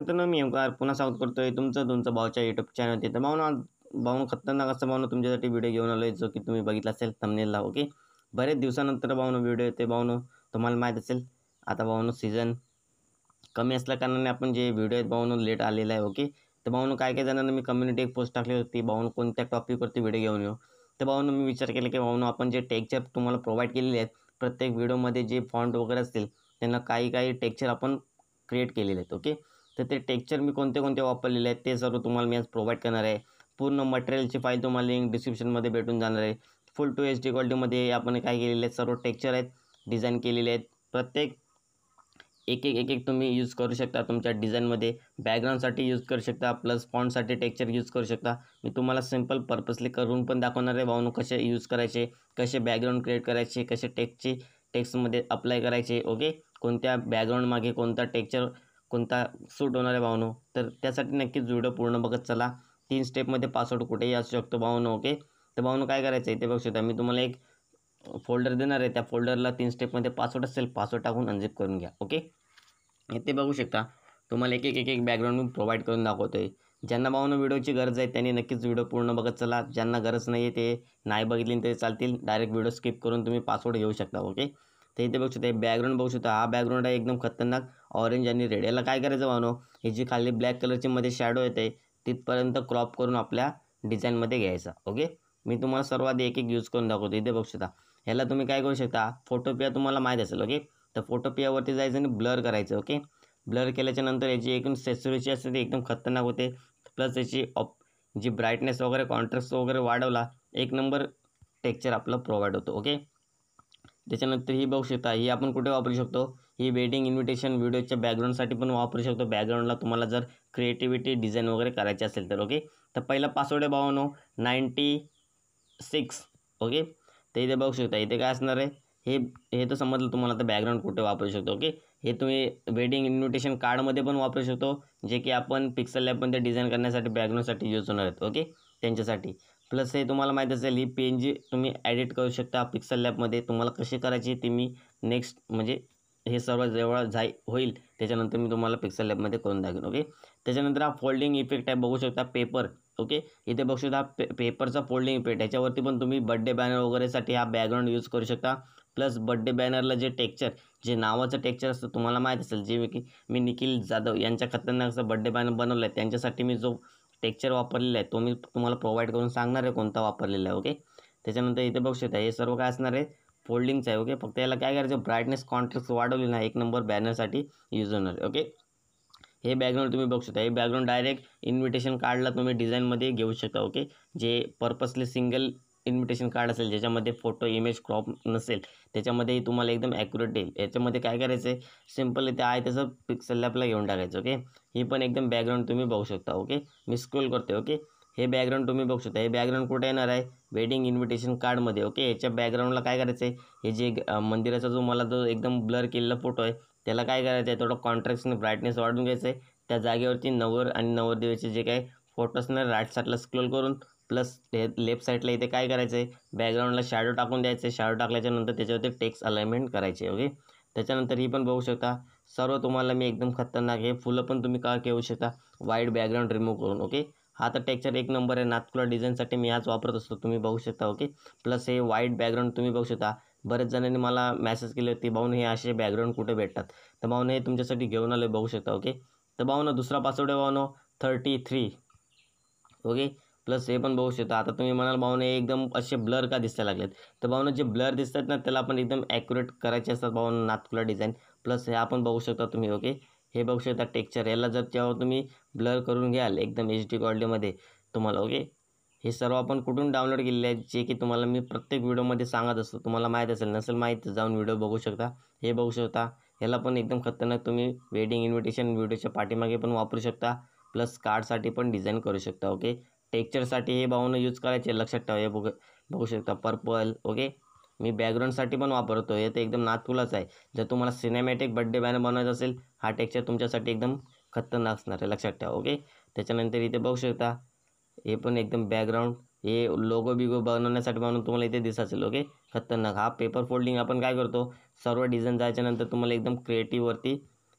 मित्रांनो मी ओंकार पुन्हा स्वागत करतोय तुमचं भाऊच्या यूट्यूब चॅनलवरती. तर भाऊनो खतरनाक असं भाऊनो तुमच्यासाठी व्हिडिओ घेऊन आलो आहे, जो की तुम्ही बघितला असेल थंबनेलला. ओके, बरेच दिवसानंतर भाऊनो व्हिडिओ येते. भाऊनो तुम्हाला माहीत असेल आता भाऊनो सीझन कमी असल्याकारणाने आपण जे व्हिडिओ आहेत भाऊनो लेट आलेला आहे. ओके, तर भाऊनो काय जणांना मी कम्युनिटी एक पोस्ट टाकली होती, भाऊनो कोणत्या टॉपिकवरती व्हिडिओ घेऊन येऊ. तर भाऊनो मी विचार केला की भाऊनो आपण जे टेक्चर तुम्हाला प्रोव्हाइड केलेले आहेत, प्रत्येक व्हिडिओमध्ये जे फॉन्ट वगैरे असतील त्यांना काही टेक्चर आपण क्रिएट केलेले आहेत. ओके, तर ते टेक्चर मी कोणते वापरलेले आहेत ते सर्व तुम्हाला मी आज प्रोव्हाइड करणार आहे. पूर्ण मटेरियलची फाईल तुम्हाला लिंक डिस्क्रिप्शनमध्ये भेटून जाणार आहे. फुल टू HD क्वालिटीमध्ये आपण काय केलेले आहेत, सर्व टेक्चर आहेत डिझाईन केलेले आहेत. प्रत्येक एक तुम्ही यूज करू शकता तुमच्या डिझाईनमध्ये. बॅकग्राऊंडसाठी यूज करू शकता, प्लस फॉन्टसाठी टेक्चर यूज करू शकता. मी तुम्हाला सिंपल पर्पसली करून पण दाखवणार आहे भाऊनो, कसे यूज करायचे, कसे बॅकग्राऊंड क्रिएट करायचे, कसे टेक्स्टमध्ये अप्लाय करायचे. ओके, कोणत्या बॅकग्राऊंड मागे कोणता टेक्चर कोणता सूट होणार आहे भाऊनो, तर त्यासाठी नक्कीच व्हिडिओ पूर्ण बघत चला. 3 स्टेपमध्ये पासवर्ड कुठेही असू शकतो भाऊनो. ओके, तर भाऊनो काय करायचं आहे ते बघू शकता. मी तुम्हाला एक फोल्डर देणार आहे, त्या फोल्डरला 3 स्टेपमध्ये पासवर्ड असेल, पासवर्ड टाकून अनझिप करून घ्या. ओके, इथे बघू शकता तुम्हाला एक बॅकग्राऊंड मी प्रोव्हाइड करून दाखवतो आहे. ज्यांना भाऊनो व्हिडिओची गरज आहे त्यांनी नक्कीच व्हिडिओ पूर्ण बघत चला. ज्यांना गरज नाही आहे ते नाही बघितली तरी चालतील, डायरेक्ट व्हिडिओ स्किप करून तुम्ही पासवर्ड घेऊ शकता. ओके, तर इथे बघू शकता बॅकग्राऊंड बघू शकता. हा बॅकग्राऊंड आहे एकदम खतरनाक ऑरेंज आणि रेड. याला काय करायचं भाऊनो, ही जी खाली ब्लॅक कलरची मध्ये शॅडो येते तिथपर्यंत क्रॉप करून आपल्या डिझाईनमध्ये घ्यायचा. ओके, मी तुम्हाला सर्वात एक यूज करून दाखवतो. इथे बघू शकता ह्याला तुम्ही काय करू शकता, फोटोपिया तुम्हाला माहीत असेल. ओके, तर फोटोपियावरती जायचं आणि ब्लर करायचं. ओके, ब्लर केल्याच्या नंतर याची एकूण सॅच्युरेशन असते ती एकदम खतरनाक होते. प्लस याची जी ब्राईटनेस वगैरे कॉन्ट्रास्ट वगैरे वाढवला, एक नंबर टेक्चर आपलं प्रोव्हाइड होतं. ओके, त्याच्यानंतर ही बघू शकता, ही आपण कुठे वापरू शकतो, ही वेडिंग इन्व्हिटेशन व्हिडिओच्या बॅकग्राऊंडसाठी पण वापरू शकतो. बॅकग्राऊंडला तुम्हाला जर क्रिएटिव्हिटी डिझाईन वगैरे करायची असेल तर. ओके, तर पहिला पासवर्ड आहे भावानो 96. ओके, तर इथे बघू शकता इथे काय असणार आहे, हे तर समजलं तुम्हाला. आता बॅकग्राऊंड कुठे वापरू शकतो. ओके, हे तुम्ही वेडिंग इन्व्हिटेशन कार्डमध्ये पण वापरू शकतो, जे की आपण पिक्सल लॅबमध्ये डिझाईन करण्यासाठी बॅकग्राऊंडसाठी यूज होणार आहेत. ओके, त्यांच्यासाठी. प्लस हे तुम्हाला माहीत असेल ही PNG तुम्ही ॲडिट करू शकता पिक्सल लॅबमध्ये. तुम्हाला कशी करायची ते मी नेक्स्ट म्हणजे हे सर्व जेव्हा होईल त्याच्यानंतर मी तुम्हाला पिक्सल लॅबमध्ये करून दाखवेन. ओके, त्याच्यानंतर हा फोल्डिंग इफेक्ट आहे बघू शकता, पेपर. ओके, इथे बघू शकता पेपरचा फोल्डिंग इफेक्ट, याच्यावरती पण तुम्ही बड्डे बॅनर वगैरेसाठी हा बॅकग्राऊंड यूज करू शकता. प्लस बड्डे बॅनरला जे टेक्चर, जे नावाचं टेक्चर असतं तुम्हाला माहीत असेल, जे की मी निखिल जाधव यांच्या खतरनाकचा बड्डे बॅनर बनवला आहे, त्यांच्यासाठी मी जो टेक्चर वापरलेला आहे तो मी तुम्हाला प्रोव्हाइड करून सांगणार आहे कोणता वापरलेला आहे. ओके, त्याच्यानंतर इथे बघू शकता हे सर्व काय असणार आहे, फोल्डिंगचं आहे. ओके, फक्त याला काय करायचं, ब्राईटनेस कॉन्ट्रास्ट वाढवली ना, एक नंबर बॅनरसाठी यूज होणार आहे. ओके, हे बॅकग्राऊंड तुम्ही बघू शकता, हे बॅकग्राऊंड डायरेक्ट इन्व्हिटेशन कार्डला तुम्ही डिझाईनमध्ये घेऊ शकता. ओके, जे पर्पसली सिंगल इन्व्हिटेशन कार्ड असेल, ज्याच्यामध्ये फोटो इमेज क्रॉप नसेल, त्याच्यामध्येही तुम्हाला एकदम ॲक्युरेट येईल. याच्यामध्ये काय करायचं आहे, सिम्पल इथे आहे तसं पिक्सल लॅबला घेऊन टाकायचं. ओके, ही पण एकदम बॅकग्राऊंड तुम्ही बघू शकता. ओके, मी स्क्रोल करते. ओके, हे बॅकग्राऊंड तुम्ही बघू शकता, हे बॅकग्राऊंड कुठे येणार आहे, वेडिंग इन्व्हिटेशन कार्डमध्ये. ओके, याच्या बॅकग्राऊंडला काय करायचं आहे, हे जे मंदिराचा जो मला जो एकदम ब्लर केलेला फोटो आहे त्याला काय करायचं आहे, थोडं कॉन्ट्रास्ट आणि ब्राईटनेस वाढवून घ्यायचं आहे. त्या जागेवरती नवर आणि नवरदेवाचे जे काही फोटो असणार राईट साईडला स्क्रोल करून, प्लस हे लेफ्ट साईडला इथे काय करायचं आहे, बॅकग्राऊंडला शॅडो टाकून द्यायचं आहे. शॅडो टाकल्याच्यानंतर त्याच्यावरती टेक्स्ट अलाइनमेंट करायचे. ओके, त्याच्यानंतर ही पण बघू शकता सर्व तुम्हाला मी एकदम खतरनाक, हे फुलं पण तुम्ही का घेऊ शकता वाईट बॅकग्राऊंड रिमूव्ह करून. ओके, हा तर टेक्चर एक नंबर आहे, नातकुला डिझाईनसाठी मी हाच वापरत असतो, तुम्ही बघू शकता. ओके, प्लस हे वाईट बॅकग्राऊंड तुम्ही बघू शकता. बरेच जणांनी मला मेसेज केले होते, भाऊन हे असे बॅकग्राऊंड कुठे भेटतात, तर भाऊन हे तुमच्यासाठी घेऊन आले बघू शकता. ओके, तर भाऊनो दुसरा पासवर्ड आहे भाऊनो 33. ओके, प्लस हे पण बघू शकता. आता तुम्ही म्हणाल भाऊनो हे एकदम असे ब्लर का दिसायला लागलेत, तर भाऊनो जे ब्लर दिसतात ना त्याला आपण एकदम ॲक्युरेट करायचे असतात भाऊनो, नातकुला डिझाईन. प्लस हे आपण बघू शकता तुम्ही. ओके, हे बघू शकता टेक्चर, याला जर जेव्हा तुम्ही ब्लर करून घ्याल एकदम HD क्वालिटीमध्ये तुम्हाला. ओके, हे सर्व आपण कुठून डाउनलोड केलेले आहेत, जे की तुम्हाला मी प्रत्येक व्हिडिओमध्ये सांगत असतो. तुम्हाला माहीत असेल, नसेल माहीत जाऊन व्हिडिओ बघू शकता. हे बघू शकता, याला पण एकदम खतरनाक तुम्ही वेडिंग इन्व्हिटेशन व्हिडिओच्या पाठीमागे पण वापरू शकता. प्लस कार्डसाठी पण डिझाईन करू शकता. ओके, टेक्चरसाठी हे भाऊनं यूज करायचे, लक्षात ठेवा. हे बघू शकता पर्पल. ओके, मी बॅकग्राऊंडसाठी पण वापरतो, हे तर एकदम नातकुलाच आहे. जर तुम्हाला सिनेमॅटिक बड्डे बॅनर बनवायचा असेल, हा टेक्चर तुमच्यासाठी एकदम खतरनाक असणार आहे, लक्षात ठेवा. ओके, त्याच्यानंतर इथे बघू शकता हे पण एकदम बॅकग्राऊंड, हे लोगो बिगो बनवण्यासाठी म्हणून तुम्हाला इथे दिसत असेल. ओके, खतरनाक. हा पेपर फोल्डिंग आपण काय करतो, सर्व डिझाईन जायच्यानंतर तुम्हाला एकदम क्रिएटिव्हवरती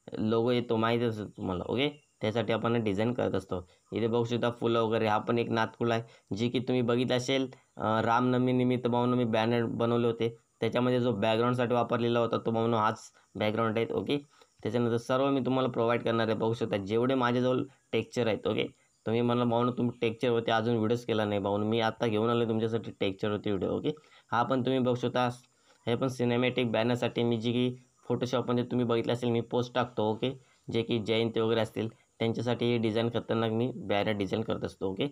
लोगो येतो, माहीत असेल तुम्हाला. ओके, त्यासाठी आपण डिझाईन करत असतो. इथे बघू शकता फुलं वगैरे, हा पण एक नादखुळा आहे जी की तुम्ही बघितलं असेल. रामनवमी निमित्त भाऊनो मी बॅनर बनवले होते, त्याच्यामध्ये जो बॅकग्राऊंडसाठी वापरलेला होता तो भाऊनो हाच बॅकग्राऊंड आहे. ओके, त्याच्यानंतर सर्व मी तुम्हाला प्रोव्हाइड करणार आहे. बघू शकता जेवढे माझ्याजवळ टेक्स्चर आहेत. ओके, तुम्ही म्हणलं भाऊनो तुम्ही टेक्स्चरवरती अजून व्हिडिओज केला नाही. भाऊनो मी आता घेऊन आलो तुमच्यासाठी टेक्स्चरवरती व्हिडिओ. ओके, हा पण तुम्ही बघू शकता, हे पण सिनेमॅटिक बॅनरसाठी मी जी की फोटोशॉपमध्ये तुम्ही बघितलं असेल मी पोस्ट टाकतो. ओके, जे की जयंती वगैरे असतील त्यांच्यासाठी हे डिझाईन खतरनाक मी बॅनर डिझाईन करत असतो. ओके,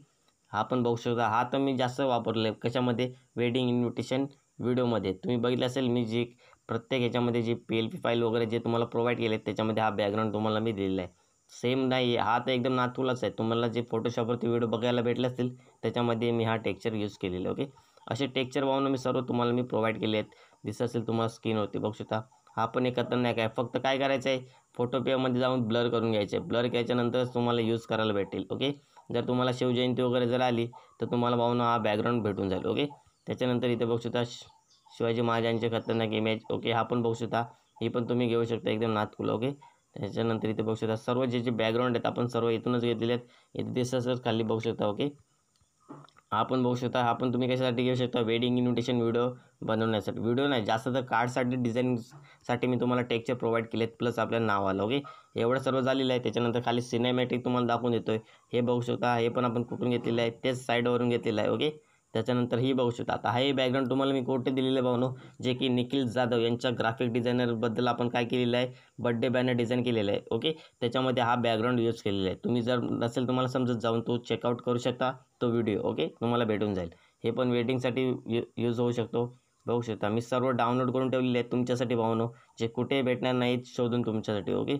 हा पण बघू शकता, हा तर मी जास्त वापरले आहे. कशामध्ये? वेडिंग इन्व्हिटेशन व्हिडिओमध्ये. तुम्ही बघितलं असेल मी जी प्रत्येक ह्याच्यामध्ये जी PLP फाईल वगैरे जे तुम्हाला प्रोव्हाइड केले त्याच्यामध्ये हा बॅकग्राऊंड तुम्हाला मी दिलेला आहे. सेम नाही, हा तर एकदम नाथुलाच आहे. तुम्हाला जे फोटोशॉपवरती व्हिडिओ बघायला भेटले असतील त्याच्यामध्ये मी हा टेक्स्चर यूज केलेला आहे. ओके, असे टेक्स्चर पाहून मी सर्व तुम्हाला मी प्रोव्हाइड केले आहेत. दिसत असेल तुम्हाला स्क्रीनवरती. बघू शकता हा पण एक खतरनाक आहे. फक्त काय करायचं आहे, फोटो पेमध्ये जाऊन ब्लर करून घ्यायचे. ब्लर केल्याच्यानंतरच तुम्हाला यूज करायला भेटेल. ओके, जर तुम्हाला शिवजयंती वगैरे जर आली तर तुम्हाला भाऊनो हा बॅकग्राऊंड भेटून जाईल. ओके, त्याच्यानंतर इथे बघू शकता शिवाजी महाराजांचे खतरनाक इमेज. ओके, हा पण बघू शकता, ही पण तुम्ही घेऊ शकता एकदम नाथकुला. ओके, त्याच्यानंतर इथे बघू शकता सर्व जे बॅकग्राऊंड आहेत आपण सर्व इथूनच घेतलेले आहेत. इथे दिसतच खाली बघू शकता. ओके, हा पण बघू शकता, हा पण तुम्ही कशासाठी घेऊ शकता, वेडिंग इन्व्हिटेशन व्हिडिओ बनवण्यासाठी. व्हिडिओ नाही जास्त तर कार्डसाठी डिझाईनसाठी मी तुम्हाला टेक्स्चर प्रोव्हाइड केले आहेत, प्लस आपल्या नावाला. ओके, एवढं सर्व झालेलं आहे. त्याच्यानंतर खाली सिनेमॅटिक तुम्हाला दाखवून देतोय. हे बघू शकता, हे पण आपण कुठून घेतलेलं आहे, तेच साईडवरून घेतलेलं आहे. ओके, त्याच्यानंतर ही बघू शकता. आता हे बॅकग्राऊंड तुम्हाला मी कोठे दिलेलं आहे भावनो, जे की निखिल जाधव यांच्या ग्राफिक डिझायनरबद्दल आपण काय केलेलं आहे, बड्डे बॅनर डिझाईन केलेलं आहे. ओके, त्याच्यामध्ये हा बॅकग्राऊंड यूज केलेला आहे. तुम्ही जर नसेल तुम्हाला समजत जाऊन तो चेकआउट करू शकता तो व्हिडिओ. ओके, तुम्हाला भेटून जाईल. हे पण वेडिंगसाठी यूज होऊ शकतो. बघू शकता मी सर्व डाउनलोड करून ठेवलेले आहेत तुमच्यासाठी भावनो, जे कुठे भेटणार नाहीत शोधून तुमच्यासाठी. ओके,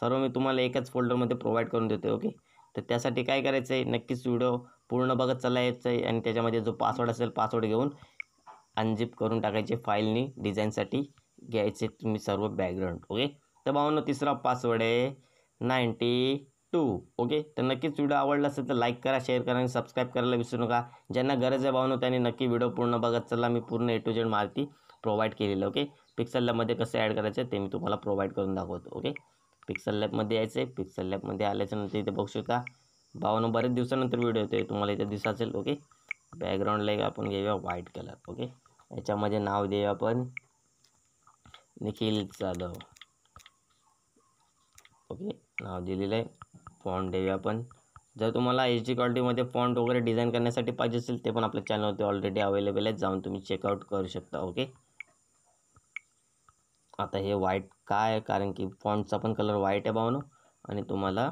सर्व मी तुम्हाला एकाच फोल्डरमध्ये प्रोव्हाइड करून देतो. ओके, तर त्यासाठी काय करायचं आहे, नक्कीच व्हिडिओ पूर्ण बघत चालायचं आहे आणि त्याच्यामध्ये जो पासवर्ड असेल पासवर्ड घेऊन अनझिप करून टाकायचे फाईलनी डिझाईनसाठी घ्यायचे तुम्ही सर्व बॅकग्राऊंड. ओके, तर भावनो तिसरा पासवर्ड आहे 92. ओके, तर नक्कीच व्हिडिओ आवडला असेल तर लाईक करा, शेअर करा आणि सबस्क्राईब करायला विसरू नका. ज्यांना गरज आहे भावनो त्यांनी नक्की व्हिडिओ पूर्ण बघत चला. मी पूर्ण A to Z माहिती प्रोव्हाइड केलेलं. ओके, पिक्सल लॅबमध्ये कसं ॲड करायचं ते मी तुम्हाला प्रोव्हाइड करून दाखवतो. ओके, पिक्सल लॅबमध्ये यायचं आहे. पिक्सल लॅबमध्ये आल्याच्यानंतर इथे बघू शकता भावनो बरेच दिवसानंतर व्हिडिओ येतो आहे, तुम्हाला इथे दिसत असेल. ओके, बॅकग्राऊंडला आपण घेऊया व्हाईट कलर. ओके, याच्यामध्ये नाव देऊया आपण निखिल जाधव. ओके, नाव दिलेलं आहे. फॉन्ट देऊया आपण. जर तुम्हाला HD क्वालिटीमध्ये फॉन्ट वगैरे डिझाईन करण्यासाठी पाहिजे असेल ते पण आपल्या चॅनलवरती ऑलरेडी अवेलेबल आहेत, जाऊन तुम्ही चेकआउट करू शकता. ओके, आता हे व्हाईट काय आहे, कारण की फॉन्टचा पण कलर व्हाईट आहे भावनो आणि तुम्हाला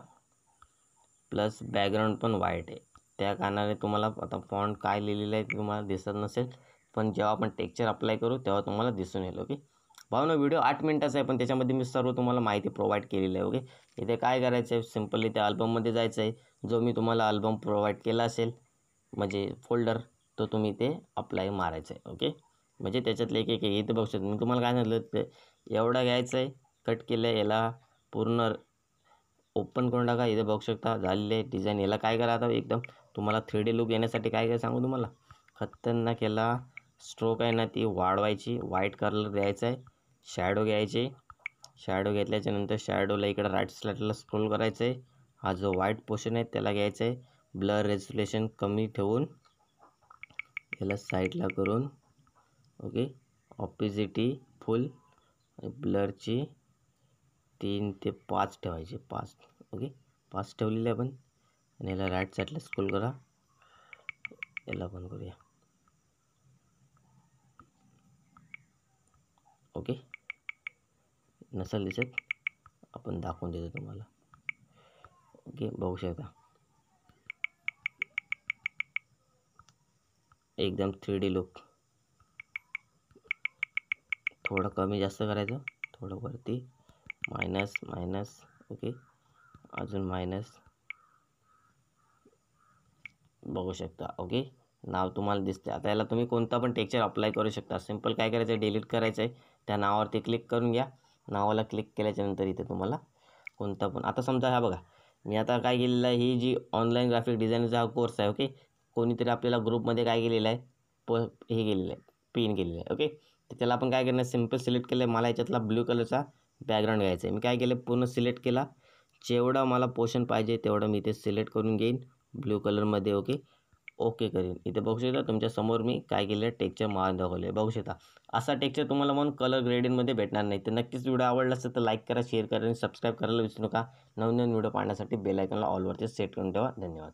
प्लस बॅकग्राऊंड पण व्हाईट आहे. त्या कारणाने तुम्हाला आता फॉन्ट काय लिहिलेलं आहे तुम्हाला दिसत नसेल, पण जेव्हा आपण टेक्स्चर अप्लाय करू तेव्हा तुम्हाला दिसून येईल. ओके भावनो, व्हिडिओ 8 मिनिटाचा आहे पण त्याच्यामध्ये मी सर्व तुम्हाला माहिती प्रोव्हाइड केलेली आहे. ओके, इथे काय करायचं आहे, सिम्पली त्या अल्बममध्ये जायचं आहे. जो मी तुम्हाला अल्बम प्रोव्हाइड केला असेल म्हणजे फोल्डर, तो तुम्ही ते अप्लाय मारायचं आहे. ओके, म्हणजे त्याच्यातले एक इथे बघू शकतो. मी तुम्हाला काय सांगितलं ते एवढा घ्यायचं आहे, कट केलं आहे, याला पूर्ण ओपन करून टाका. इथे बघू शकता झालेले डिझाईन. याला काय करा आता एकदम तुम्हाला 3D लुक येण्यासाठी काय काय सांगू तुम्हाला, खतरनाक याला स्ट्रोक आहे ना ती वाढवायची, व्हाईट कलर द्यायचा आहे, शॅडो घ्यायचे. शॅडो घेतल्याच्यानंतर शॅडोला इकडं राईट साईडला स्क्रोल करायचं आहे. हा जो व्हाईट पोर्शन आहे त्याला घ्यायचं आहे, ब्लर रेझोल्युशन कमी ठेवून याला साईडला करून. ओके, ऑपिसिटी फुल, ब्लरची 3 ते 5 ठेवायचे. 5. ओके, 5 ठेवलेले आपण आणि याला राईट साईडला स्क्रोल करा. याला पण करूया. ओके, नसेल दिसत आपण दाखवून देतो तुम्हाला. ओके, बघू शकता एकदम 3D लुक. थोडं कमी जास्त करायचं, थोडं वरती मायनस मायनस. ओके, अजून मायनस बघू शकता. ओके, नाव तुम्हाला दिसते. आता याला तुम्ही कोणता पण टेक्स्चर अप्लाय करू शकता. सिंपल काय करायचं आहे, डिलीट करायचं आहे, त्या नावावरती क्लिक करून घ्या. नावाला क्लिक केल्याच्यानंतर इथे तुम्हाला कोणता पण, आता समजा हा बघा मी आता काय केलेलं आहे, ही जी ऑनलाईन ग्राफिक डिझाईनचा हा कोर्स आहे. ओके, कोणीतरी आपल्याला ग्रुपमध्ये काय केलेलं आहे, हे केलेलं आहे, पिन केलेलं आहे. ओके, तर त्याला आपण काय करणार, सिंपल सिलेक्ट केलं आहे. मला याच्यातला ब्ल्यू कलरचा बॅकग्राऊंड घ्यायचा आहे. मी काय केलं, पूर्ण सिलेक्ट केला, जेवढा मला पोर्शन पाहिजे तेवढं मी इथे सिलेक्ट करून घेईन ब्ल्यू कलरमध्ये. ओके करीन. इथे बघू शकता तुमच्यासमोर मी काय केलं आहे, टेक्स्चर मारून दाखवले. बघू शकता असा टेक्स्चर तुम्हाला म्हणून कलर ग्रेडियंटमध्ये भेटणार नाही. तर नक्कीच व्हिडिओ आवडला असेल तर लाईक करा, शेअर करा आणि सबस्क्राईब करायला विसरू नका. नवीन व्हिडिओ पाहण्यासाठी बेल आयकॉनला ऑलवरती सेट करून ठेवा. धन्यवाद.